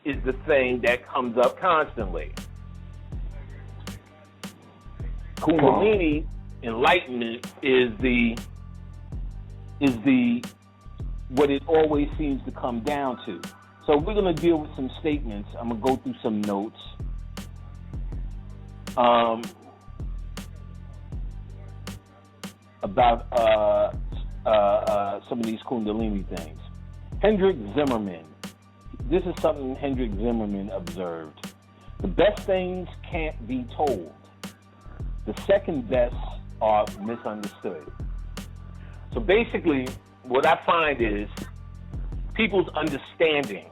is the thing that comes up constantly. Kundalini enlightenment is the what it always seems to come down to. So we're going to deal with some statements. I'm going to go through some notes. About some of these Kundalini things. Hendrik Zimmerman. This is something Hendrik Zimmerman observed. The best things can't be told. The second best are misunderstood. So basically, what I find is people's understanding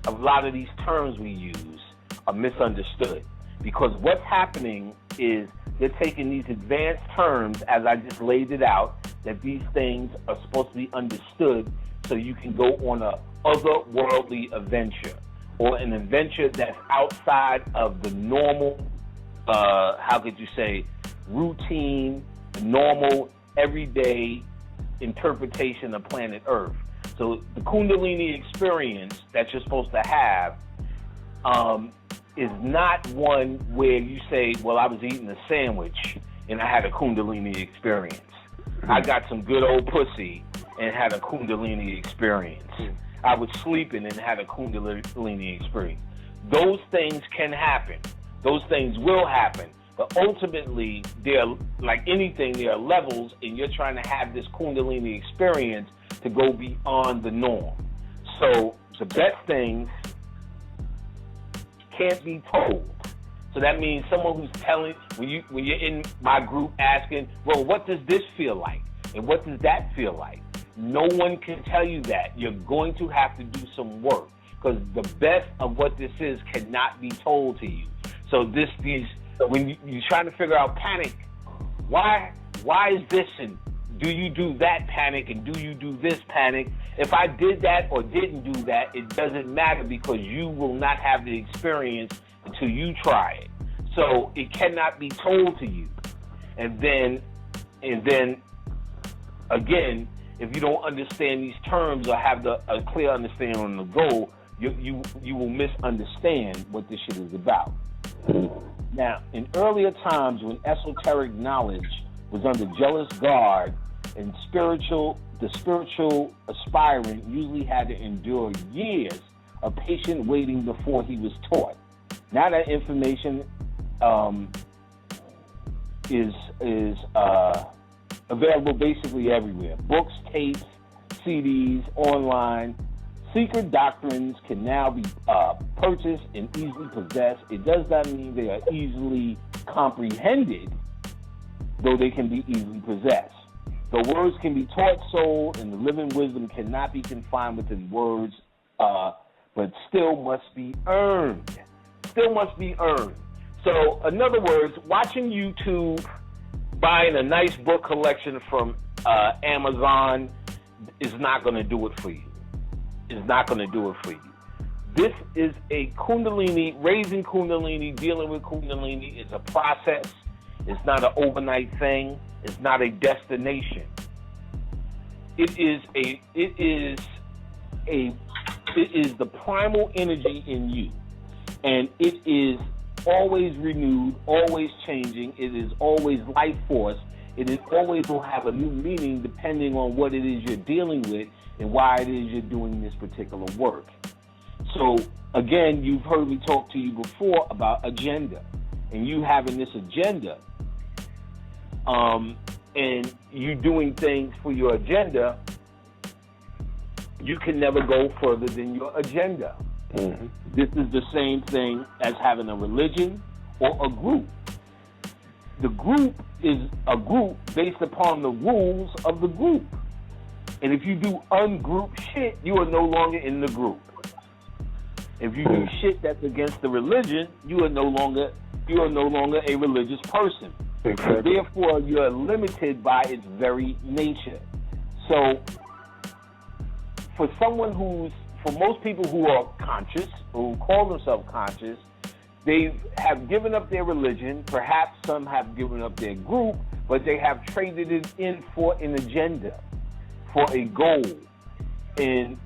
of a lot of these terms we use are misunderstood. Because what's happening is they're taking these advanced terms, as I just laid it out, that these things are supposed to be understood so you can go on a otherworldly adventure, or an adventure that's outside of the normal, how could you say, routine, normal, everyday interpretation of planet Earth. So the Kundalini experience that you're supposed to have is not one where you say, well, I was eating a sandwich and I had a Kundalini experience. I got some good old pussy and had a Kundalini experience. I was sleeping and had a Kundalini experience. Those things can happen. Those things will happen. But ultimately, they're like anything, there are levels, and you're trying to have this Kundalini experience to go beyond the norm. So the best things can't be told. So that means someone who's telling, when you're in my group asking, well, what does this feel like? And what does that feel like? No one can tell you that. You're going to have to do some work, because the best of what this is cannot be told to you. So when you're trying to figure out panic, why is this, and do you do that panic, and do you do this panic? If I did that or didn't do that, it doesn't matter, because you will not have the experience until you try it. So it cannot be told to you. And then again, if you don't understand these terms or have a clear understanding on the goal, you will misunderstand what this shit is about. Now, in earlier times when esoteric knowledge was under jealous guard, and the spiritual aspirant usually had to endure years of patient waiting before he was taught. Now that information is available basically everywhere. Books, tapes, CDs, online. Secret doctrines can now be purchased and easily possessed. It does not mean they are easily comprehended, though they can be easily possessed. The words can be taught, sold, and the living wisdom cannot be confined within words, but still must be earned. Still must be earned. So, in other words, watching YouTube, buying a nice book collection from Amazon is not going to do it for you. Is not going to do it for you. This is a Kundalini, raising Kundalini, dealing with Kundalini is a process. It's not an overnight thing. It's not a destination. It is the primal energy in you, and it is always renewed, always changing. It is always life force. It is always will have a new meaning depending on what it is you're dealing with and why it is you're doing this particular work. So, again, you've heard me talk to you before about agenda, and you having this agenda, and you doing things for your agenda, you can never go further than your agenda. Mm-hmm. This is the same thing as having a religion or a group. The group is a group based upon the rules of the group. And if you do ungrouped shit, you are no longer in the group. If you do shit that's against the religion, you are no longer a religious person. Exactly. Therefore, you are limited by its very nature. So, for most people who are conscious, who call themselves conscious, they have given up their religion. Perhaps some have given up their group, but they have traded it in for an agenda, for a goal. And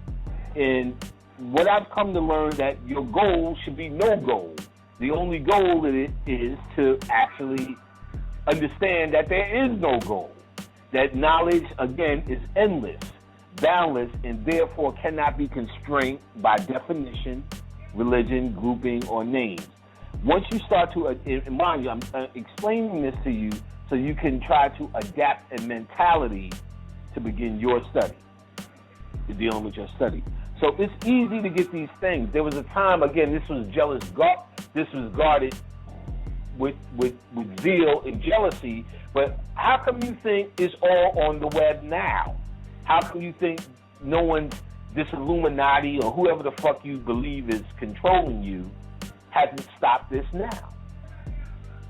what I've come to learn that your goal should be no goal. The only goal is to actually understand that there is no goal. That knowledge, again, is endless, boundless, and therefore cannot be constrained by definition, religion, grouping, or names. Once you start to, mind you, I'm explaining this to you so you can try to adapt a mentality to begin your study, to dealing with your study. So it's easy to get these things. There was a time, again, this was guarded with zeal and jealousy, but how come you think it's all on the web now? How come you think no one's, this Illuminati or whoever the fuck you believe is controlling you, hasn't stopped this now?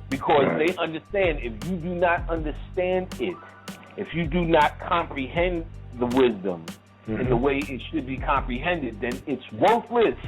Because they understand if you do not understand it, if you do not comprehend the wisdom in the way it should be comprehended, then it's worthless.